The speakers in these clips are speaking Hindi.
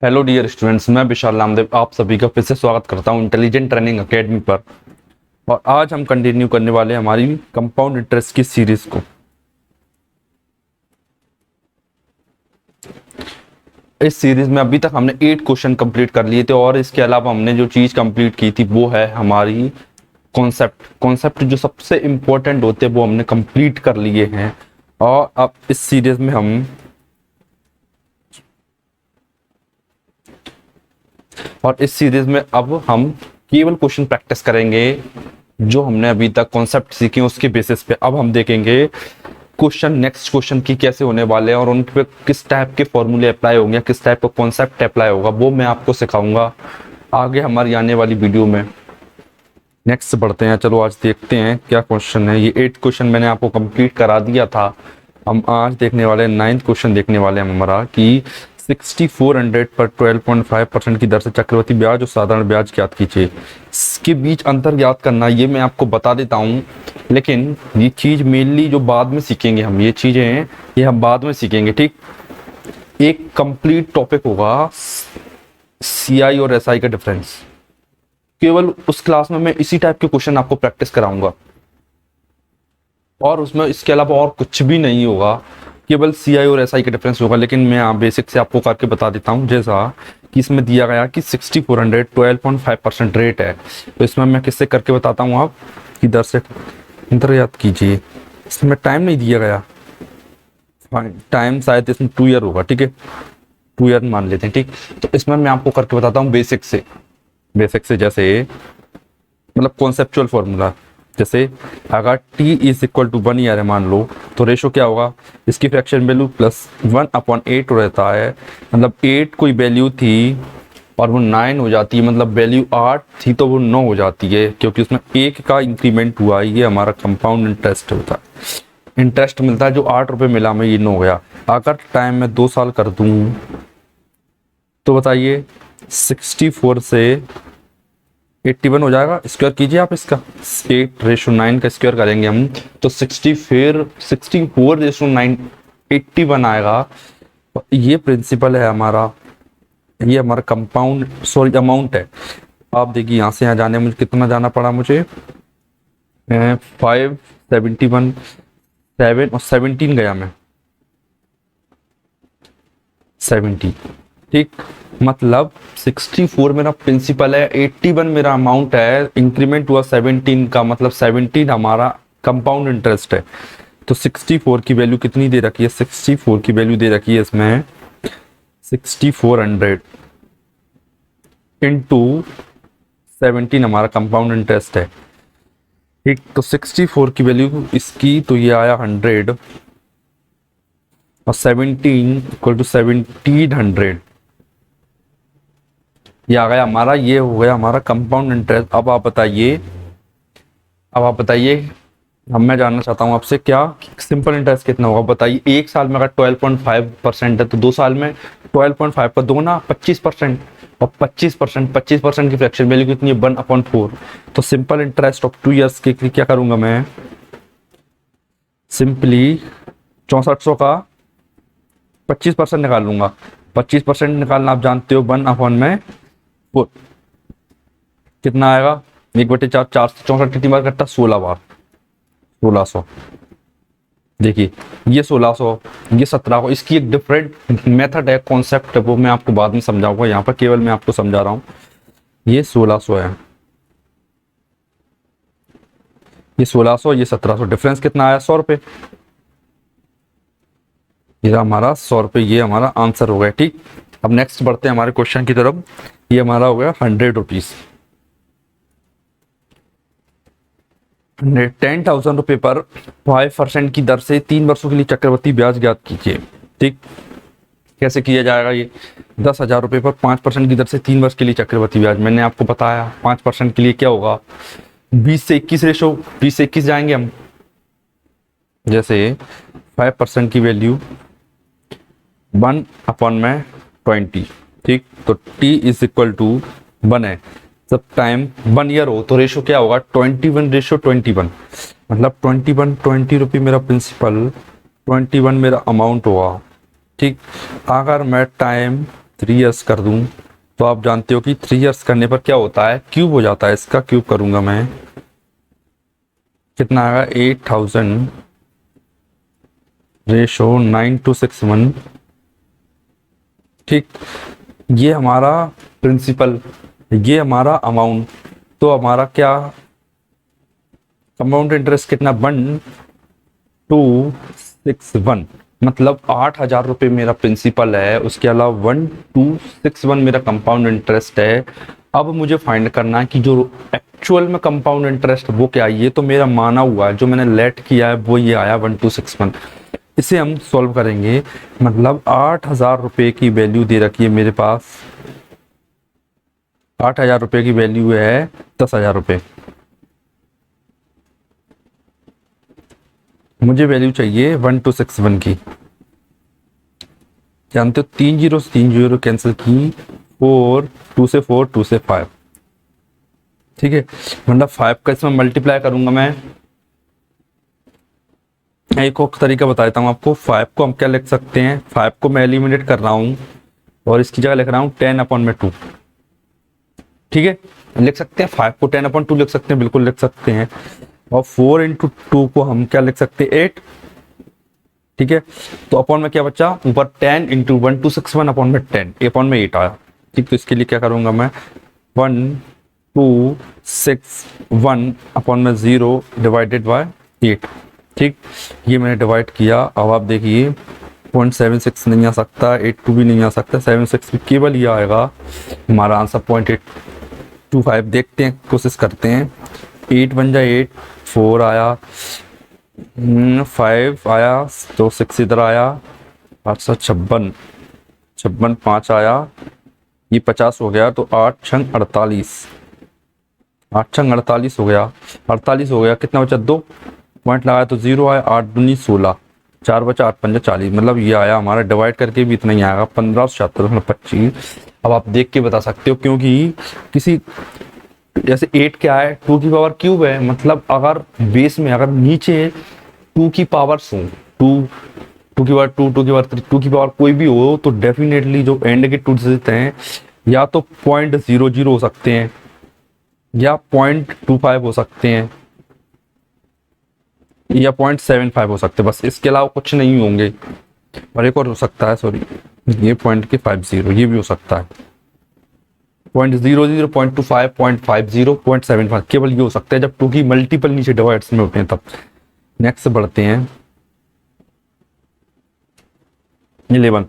हेलो डियर स्टूडेंट्स, मैं विशाल नामदेव आप सभी का फिर से स्वागत करता हूं इंटेलिजेंट ट्रेनिंग एकेडमी पर। और आज हम कंटिन्यू करने वाले हैं हमारी कंपाउंड इंटरेस्ट की सीरीज को। इस सीरीज में अभी तक हमने 8 क्वेश्चन कंप्लीट कर लिए थे और इसके अलावा हमने जो चीज़ कंप्लीट की थी वो है हमारी कॉन्सेप्ट जो सबसे इम्पोर्टेंट होते हैं वो हमने कंप्लीट कर लिए हैं। और अब इस सीरीज में अब हम केवल क्वेश्चन प्रैक्टिस करेंगे जो हमने अभी तक कॉन्सेप्ट सीखे उसके बेसिस पे। अब हम देखेंगे नेक्स्ट क्वेश्चन की कैसे होने वाले हैं और उन पे किस टाइप के फॉर्मूले अप्लाई होंगे, किस टाइप का कॉन्सेप्ट अप्लाई होगा, वो मैं आपको सिखाऊंगा आगे हमारी आने वाली वीडियो में। नेक्स्ट बढ़ते हैं, चलो आज देखते हैं क्या क्वेश्चन है। ये 8 क्वेश्चन मैंने आपको कंप्लीट करा दिया था। हम आज देखने वाले 9th क्वेश्चन देखने वाले हैं हमारा कि 6400 पर 12.5% की दर से चक्रवृद्धि ब्याज और साधारण ब्याज ज्ञात कीजिए। इसके बीच अंतर ज्ञात करना ये मैं आपको बता देता हूँ, लेकिन ये चीज मेनली जो बाद में सीखेंगे हम, ये चीजें हैं ये हम बाद में सीखेंगे। ठीक, एक कंप्लीट टॉपिक होगा सीआई और एसआई का डिफरेंस। केवल उस क्लास में मैं इसी टाइप के क्वेश्चन आपको प्रैक्टिस कराऊंगा और उसमें इसके अलावा और कुछ भी नहीं होगा, केवल सीआई और एसआई का डिफरेंस होगा। लेकिन मैं यहाँ बेसिक से आपको करके बता देता हूँ, जैसा कि इसमें दिया गया कि 6400 12.5% रेट है, तो इसमें मैं किससे करके बताता हूँ आप कि दर से अंतर याद कीजिए। इसमें टाइम नहीं दिया गया, टाइम शायद इसमें 2 ईयर होगा। ठीक है, 2 ईयर मान लेते हैं। ठीक, तो इसमें मैं आपको करके बताता हूँ बेसिक से जैसे मतलब कॉन्सेप्चुअल फॉर्मूला। जैसे अगर t is equal to 1 year है मान लो, तो रेशो क्या होगा, इसकी फ्रैक्शन वैल्यू प्लस 1/8 रहता है। मतलब 8 कोई वैल्यू थी और वो 9 हो जाती है, मतलब वैल्यू 8 थी तो वो 9 हो जाती है, क्योंकि उसमें 1 का इंक्रीमेंट हुआ। ये हमारा कंपाउंड इंटरेस्ट होता है, इंटरेस्ट मिलता है। जो 8 रुपये मिला में ये 9 हो गया। अगर टाइम में 2 साल कर दूं तो बताइए 64 से 81 हो जाएगा। स्क्वायर कीजिए आप इसका, 8/9 का स्क्वायर करेंगे हम तो 64/9 81 आएगा। ये प्रिंसिपल है हमारा, ये हमारा अमाउंट है। आप देखिए यहाँ से यहाँ जाने मुझे कितना जाना पड़ा, मुझे 571 7 और 17 गया मैं 70। ठीक, मतलब 64 मेरा प्रिंसिपल है, 81 मेरा अमाउंट है, इंक्रीमेंट हुआ 17 का, मतलब 17 हमारा कंपाउंड इंटरेस्ट है। तो 64 की वैल्यू कितनी दे रखी है, 64 की वैल्यू दे रखी है इसमें 6400 इंटू 17 हमारा कंपाउंड इंटरेस्ट है। ठीक, तो 64 की वैल्यू इसकी तो ये आया 100 और 17 इक्वल टू 1700, ये आ गया हमारा, ये हो गया हमारा कंपाउंड इंटरेस्ट। अब आप बताइए, अब मैं जानना चाहता हूँ आपसे क्या सिंपल इंटरेस्ट कितना होगा बताइए। एक साल में अगर 12.5% है तो 2 साल में 12.5 का 2 ना 25%, और 25% की फ्रैक्शन वैल्यू कितनी है 1/4। तो सिंपल इंटरेस्ट ऑफ 2 ईयर्स के लिए क्या करूंगा मैं, सिंपली 6400 का 25% निकाल लूंगा। 25% निकालना आप जानते हो 1/4 कितना आएगा, 1/4, 4 से 64 कितनी बार कटता, 16 बार, 1600। देखिए ये 1600, ये 1700। इसकी एक डिफरेंट मेथड है, कॉन्सेप्ट है, वो मैं आपको बाद में समझाऊंगा। यहाँ पर केवल मैं आपको समझा रहा हूँ। ये 1600 है, ये 1600, ये 1700, डिफरेंस कितना आया 100 रुपये। ये हमारा 100 रुपये, ये हमारा आंसर हो गया। ठीक, अब नेक्स्ट बढ़ते हैं हमारे क्वेश्चन की तरफ। ये हमारा हो गया 100 रुपीज, 10,000 रुपये पर 5% की दर से 3 वर्षों के लिए चक्रवृद्धि ब्याज ज्ञात कीजिए। ठीक, कैसे किया जाएगा ये, 10,000 रुपये पर 5% की दर से 3 वर्ष के लिए चक्रवृद्धि ब्याज। मैंने आपको बताया 5% के लिए क्या होगा, 20 से 21 रेशो, 20 से 21 जाएंगे हम। जैसे 5% की वैल्यू 1/20। ठीक, तो t इज इक्वल टू 1 है। जब टाइम 1 ईयर हो तो रेशो क्या होगा, 21/21, मतलब 20 रुपये मेरा प्रिंसिपल, 21 मेरा अमाउंट होगा। ठीक, अगर मैं टाइम 3 ईयर्स कर दूं तो आप जानते हो कि 3 ईयर्स करने पर क्या होता है, क्यूब हो जाता है। इसका क्यूब करूंगा मैं, कितना आएगा 8000 रेशो 9261। ठीक, ये हमारा प्रिंसिपल, ये हमारा अमाउंट। तो हमारा क्या कंपाउंड इंटरेस्ट कितना 1261, मतलब 8000 रुपये मेरा प्रिंसिपल है, उसके अलावा 1261 मेरा कंपाउंड इंटरेस्ट है। अब मुझे फाइंड करना है कि जो एक्चुअल में कंपाउंड इंटरेस्ट वो क्या है। ये तो मेरा माना हुआ है, जो मैंने लेट किया है वो ये आया 1261। इसे हम सॉल्व करेंगे, मतलब 8000 रुपये की वैल्यू दे रखी है मेरे पास, 8000 रुपये की वैल्यू है 10,000 रुपये। मुझे वैल्यू चाहिए 1261 की। जानते हो 3 जीरो कैंसिल की, 4 2 से 4 2 से 5। ठीक है, मतलब 5 का इसमें मल्टीप्लाई करूंगा मैं। एक और तरीका बता देता हूँ आपको। 5 को हम क्या लिख सकते हैं, 5 को मैं एलिमिनेट कर रहा हूँ और इसकी जगह लिख रहा हूँ 10/2। ठीक है, लिख सकते हैं 5 को 10/2 लिख सकते हैं, बिल्कुल लिख सकते हैं। और 4 इंटू 2 को हम क्या लिख सकते हैं 8। ठीक है, तो अपॉन में क्या बचा ऊपर 10 इंटू 1261 अपॉन में 10, अपॉन में 8 आया। ठीक, तो इसके लिए क्या करूंगा मैं 1261 अपॉन में 0 डिवाइडेड बाय 8। ठीक, ये मैंने डिवाइड किया। अब आप देखिए 0.76 नहीं आ सकता, 82 भी नहीं आ सकता, 76 भी, केवल ये आएगा हमारा आंसर 0.825। देखते हैं, कोशिश करते हैं। 8 बन जाए 8, 4 आया, 5 आया, तो 6 इधर आया, 856, 56 5 आया, ये 50 हो गया, तो 8 छंग 48, 8 छंग 48 हो गया, 48 हो गया। कितना बचा 2 पॉइंट लगाया तो 0 आया, 8 दूनी 16, 4 बचा, 8 पंजा 40, मतलब ये आया हमारा। डिवाइड करके भी इतना ही आएगा 1576, 25। अब आप देख के बता सकते हो, क्योंकि किसी जैसे 8 क्या है 2 की पावर क्यूब है, मतलब अगर बेस में अगर नीचे 2 की पावर हो, 2 की पावर 2, 2 की पावर 3, 2 की पावर कोई भी हो, तो डेफिनेटली जो एंड के 2 डिजिट हैं या तो 0.00 हो सकते हैं या 0.25 हो सकते हैं या 0.75 हो सकते हैं, बस इसके अलावा कुछ नहीं होंगे। और एक और हो सकता है, सॉरी, ये 0.50, ये भी हो सकता है 0.00, 0.25, 0.50, 0.75, केवल ये हो सकता है जब 2 की मल्टीपल नीचे डिवाइड्स में होते हैं तब। नेक्स्ट बढ़ते हैं 11।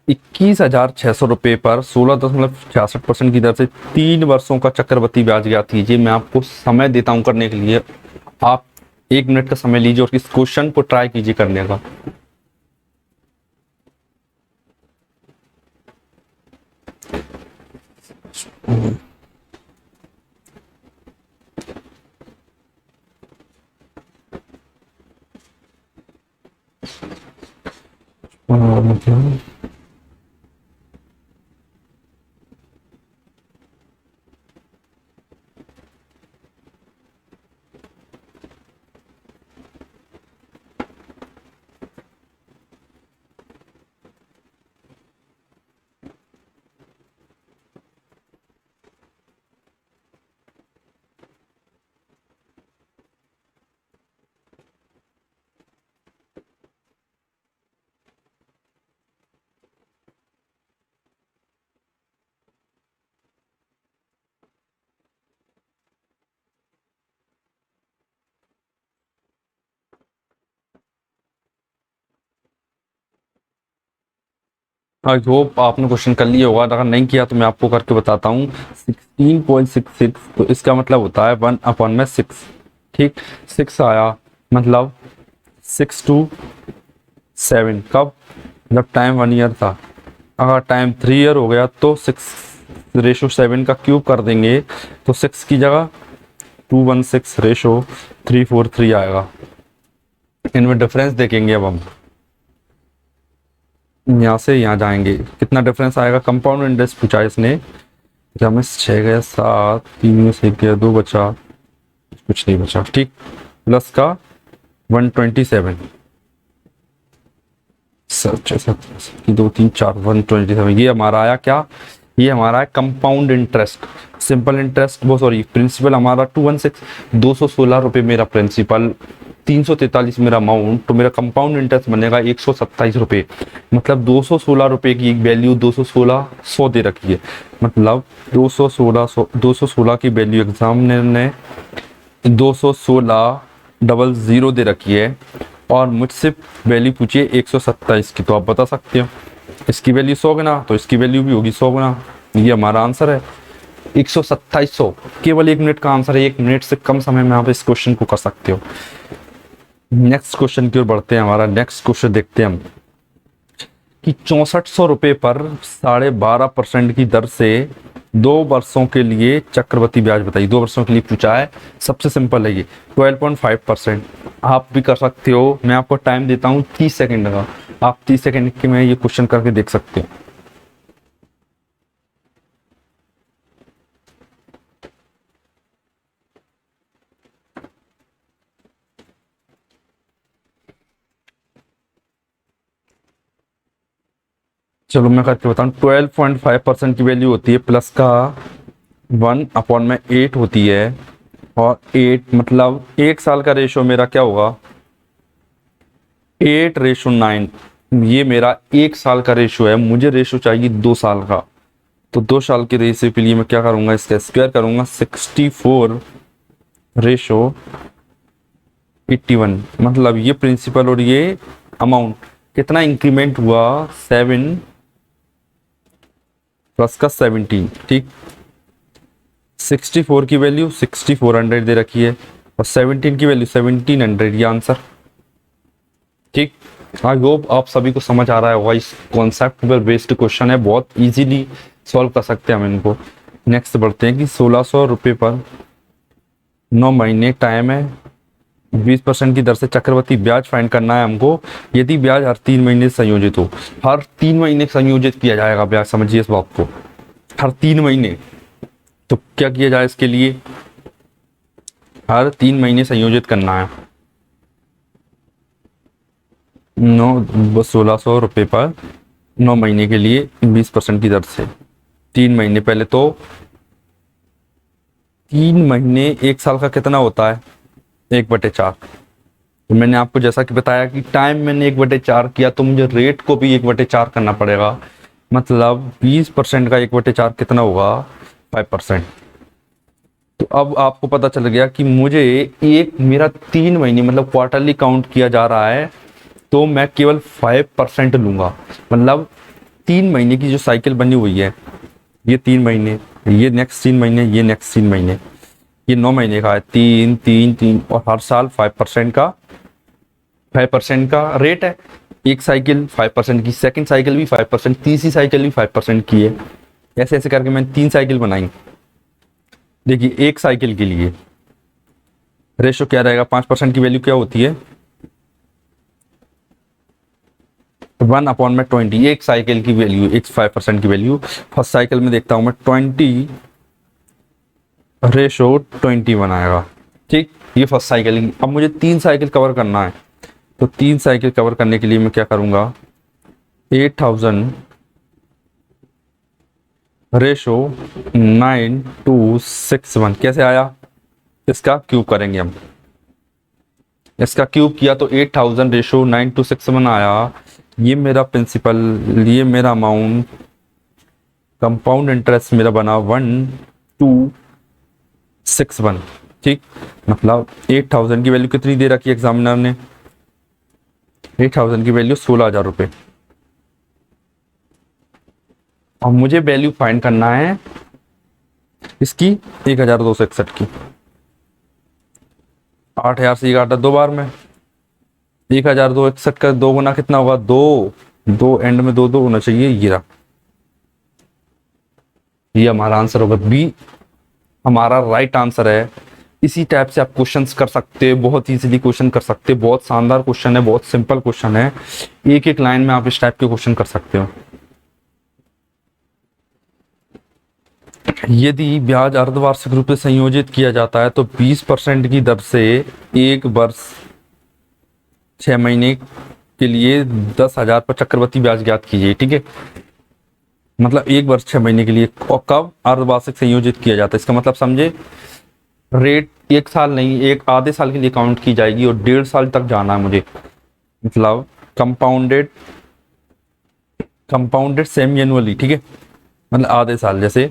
21,600 रुपये पर 16.66% की दर से 3 वर्षों का चक्रवृद्धि ब्याज ज्ञात कीजिए। मैं आपको समय देता हूं करने के लिए, आप 1 मिनट का समय लीजिए और इस क्वेश्चन को ट्राई कीजिए करने का। आई होप आपने क्वेश्चन कर लिया होगा, अगर नहीं किया तो मैं आपको करके बताता हूँ। 16.66, तो इसका मतलब होता है 1/6। ठीक, 6 आया, मतलब 6 to 7, कब, जब टाइम 1 ईयर था। अगर टाइम 3 ईयर हो गया तो 6/7 का क्यूब कर देंगे, तो 6 की जगह 216/343 आएगा। इनमें डिफरेंस देखेंगे। अब हम यहाँ से यहाँ जाएंगे, कितना डिफरेंस आएगा। कंपाउंड इंटरेस्ट पूछा इसने, जब में 6 गया 7, 3 में से गया 2 बचा, कुछ नहीं बचा। ठीक, प्लस का 127, दो तीन चार 127, ये हमारा आया क्या, ये हमारा है कंपाउंड इंटरेस्ट। सिंपल इंटरेस्ट वो सॉरी प्रिंसिपल हमारा 216, 216 रुपये मेरा प्रिंसिपल, 343 मेरा अमाउंट, तो मेरा कंपाउंड इंटरेस्ट बनेगा 127 रुपये। मतलब 216 रुपये की एक वैल्यू 216 100 दे रखी है, मतलब 216 की वैल्यू एग्जामिनर ने 216 00 दे रखी है और मुझसे वैल्यू पूछिए 127 की, तो आप बता सकते हो इसकी वैल्यू 100 गुना तो इसकी वैल्यू भी होगी 100 गुना। ये हमारा आंसर है 12700। केवल 1 मिनट का आंसर है, 1 मिनट से कम समय में आप इस क्वेश्चन को कर सकते हो। नेक्स्ट क्वेश्चन की ओर बढ़ते हैं। हमारा नेक्स्ट क्वेश्चन देखते हैं हम कि 6400 रुपये पर 12.5% की दर से 2 वर्षों के लिए चक्रवृद्धि ब्याज बताइए। 2 वर्षों के लिए पूछा है, सबसे सिंपल है ये 12.5%। आप भी कर सकते हो, मैं आपको टाइम देता हूँ 30 सेकंड का, आप 30 सेकंड के में ये क्वेश्चन करके देख सकते हो। चलो मैं करके बताऊँ। 12.5% की वैल्यू होती है प्लस का 1/8 होती है, और 8 मतलब 1 साल का रेशो मेरा क्या होगा 8:9। ये मेरा 1 साल का रेशो है, मुझे रेशो चाहिए 2 साल का, तो 2 साल के रेशो के लिए मैं क्या करूंगा, इसका स्क्वायर करूंगा 64/81। मतलब ये प्रिंसिपल और ये अमाउंट कितना इंक्रीमेंट हुआ 7 प्लस का 17, ठीक। 64 की वैल्यू 6400 दे रखी है और 17 की वैल्यू 1700, ये आंसर, ठीक। आई होप आप सभी को समझ आ रहा है होगा। इस कॉन्सेप्ट पर बेस्ड क्वेश्चन है, बहुत इजीली सॉल्व कर सकते हैं हम इनको। नेक्स्ट बढ़ते हैं कि 1600 रुपये पर 9 महीने टाइम है, 20% की दर से चक्रवृद्धि ब्याज फाइंड करना है हमको। यदि ब्याज हर 3 महीने संयोजित हो, हर 3 महीने संयोजित किया जाएगा ब्याज, समझिए इस बात को, हर 3 महीने। तो क्या किया जाए इसके लिए, हर 3 महीने संयोजित करना है। 1600 रुपये पर 9 महीने के लिए 20% की दर से 3 महीने, पहले तो 3 महीने 1 साल का कितना होता है 1/4। तो मैंने आपको जैसा कि बताया कि टाइम मैंने 1/4 किया, तो मुझे रेट को भी 1/4 करना पड़ेगा। मतलब 20% का 1/4 कितना होगा 5%। तो अब आपको पता चल गया कि मुझे एक मेरा 3 महीने मतलब क्वार्टरली काउंट किया जा रहा है, तो मैं केवल 5% लूंगा। मतलब 3 महीने की जो साइकिल बनी हुई है, ये 3 महीने, ये नेक्स्ट 3 महीने, ये नेक्स्ट 3 महीने, ये 9 महीने का है, 3 3 3, और हर साल 5% का रेट है। एक साइकिल 5% की, सेकंड साइकिल भी 5%, तीसरी साइकिल भी 5% की है। ऐसे ऐसे करके मैंने 3 साइकिल बनाई। देखिए एक साइकिल के लिए रेशो क्या रहेगा, 5% की वैल्यू क्या होती है 1/20। एक साइकिल की वैल्यू, एक 5% की वैल्यू। फर्स्ट साइकिल में देखता हूं मैं 20/20 बनाएगा, ठीक। ये फर्स्ट साइकिल। अब मुझे 3 साइकिल कवर करना है, तो 3 साइकिल कवर करने के लिए मैं क्या करूंगा 8000 9:61। कैसे आया, इसका क्यूब करेंगे हम। इसका क्यूब किया तो 8000 9:61 आया। ये मेरा प्रिंसिपल, ये मेरा अमाउंट, कंपाउंड इंटरेस्ट मेरा बना 1261, ठीक। मतलब 8000 की वैल्यू कितनी दे रखी है एग्जामिनर ने, 8000 की वैल्यू 16000 रुपये। और मुझे वैल्यू फाइंड करना है इसकी 1261 की। 8000 से काटा 2 बार में, 1261 का 2 गुना कितना होगा 2 एंड में 2 होना चाहिए। ये हमारा आंसर होगा, बी हमारा राइट आंसर है। इसी टाइप से आप क्वेश्चंस कर सकते हो, बहुत इजीली क्वेश्चन कर सकते हो। बहुत शानदार क्वेश्चन है, बहुत सिंपल क्वेश्चन है। एक एक लाइन में आप इस टाइप के क्वेश्चन कर सकते हो। यदि ब्याज अर्धवार्षिक रूप से संयोजित किया जाता है तो 20% की दर से 1 वर्ष 6 महीने के लिए 10,000 पर चक्रवृद्धि ब्याज ज्ञात कीजिए। ठीक है, मतलब 1 वर्ष 6 महीने के लिए, और कब अर्धवार्षिक संयोजित किया जाता है। इसका मतलब समझे, रेट 1 साल नहीं, एक आधे साल के लिए काउंट की जाएगी और 1.5 साल तक जाना है मुझे, मतलब कंपाउंडेड सेमी एनुअली। ठीक है, मतलब आधे साल, जैसे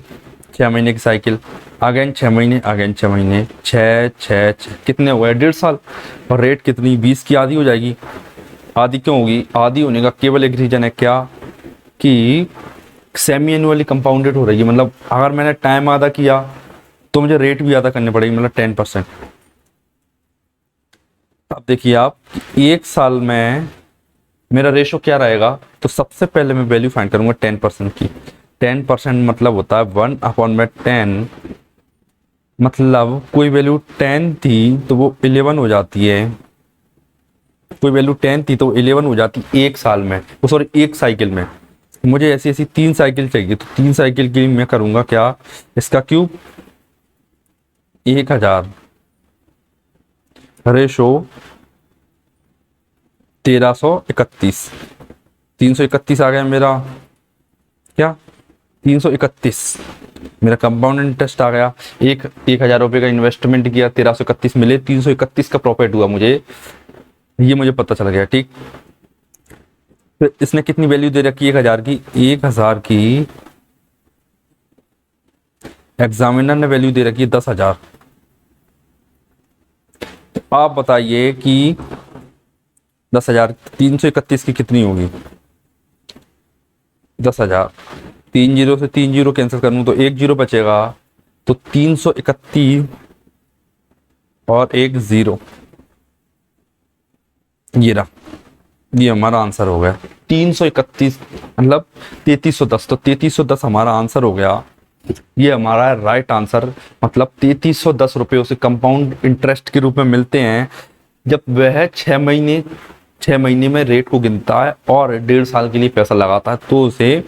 6 महीने की साइकिल, अगेन 6 महीने, अगेन 6 महीने, 6 कितने हुए, 1.5 साल। और रेट कितनी, 20 की आधी हो जाएगी। आधी क्यों होगी, आधी होने का केवल एक रीजन है, क्या कि सेमी एनुअली कंपाउंडेड हो रही है, मतलब अगर मैंने टाइम आधा किया तो मुझे रेट भी आधा करने पड़ेगी, मतलब 10%। अब देखिए आप, 1 साल में मेरा रेशो क्या रहेगा, तो सबसे पहले मैं वैल्यू फाइंड करूंगा 10% की। 10% मतलब होता है 1/10, मतलब कोई वैल्यू 10 थी तो वो 11 हो जाती है, कोई वैल्यू 10 थी तो 11 हो जाती 1 साल में, वो सॉरी 1 साइकिल में। मुझे ऐसी ऐसी 3 साइकिल चाहिए, तो 3 साइकिल की मैं करूंगा क्या, इसका क्यूब 1000 रेशो 1331, 331 आ गया मेरा, क्या 331 मेरा कंपाउंड इंटरेस्ट आ गया। 1,000 रुपये का इन्वेस्टमेंट किया, 1331 मिले, 331 का प्रॉफिट हुआ मुझे, ये मुझे पता चल गया। ठीक, फिर इसने कितनी वैल्यू दे रखी है 1,000 की, 1,000 की एग्जामिनर ने वैल्यू दे रखी है 10,000। आप बताइए कि 10,000 331 की कितनी होगी, 10,000, 3 जीरो से 3 जीरो कैंसिल कर लूं तो 1 जीरो बचेगा, तो 331 और 1 जीरो, ये रहा, ये हमारा आंसर हो गया 331, मतलब 3310। तो 3310 हमारा आंसर हो गया, ये हमारा राइट आंसर। मतलब 3310 रुपये उसे कंपाउंड इंटरेस्ट के रूप में मिलते हैं जब वह 6 महीने में रेट को गिनता है और 1.5 साल के लिए पैसा लगाता है, तो उसे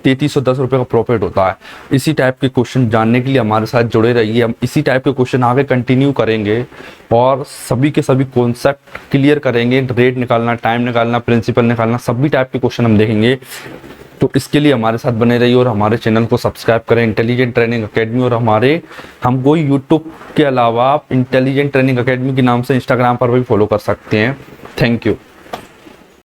3310 रुपये का प्रॉफिट होता है। इसी टाइप के क्वेश्चन जानने के लिए हमारे साथ जुड़े रहिए, हम इसी टाइप के क्वेश्चन आगे कंटिन्यू करेंगे और सभी के सभी कॉन्सेप्ट क्लियर करेंगे। रेट निकालना, टाइम निकालना, प्रिंसिपल निकालना, सभी टाइप के क्वेश्चन हम देखेंगे। तो इसके लिए हमारे साथ बने रहिए और हमारे चैनल को सब्सक्राइब करें, इंटेलिजेंट ट्रेनिंग अकेडमी। और हमको यूट्यूब के अलावा आप इंटेलिजेंट ट्रेनिंग अकेडमी के नाम से इंस्टाग्राम पर भी फॉलो कर सकते हैं। Thank you.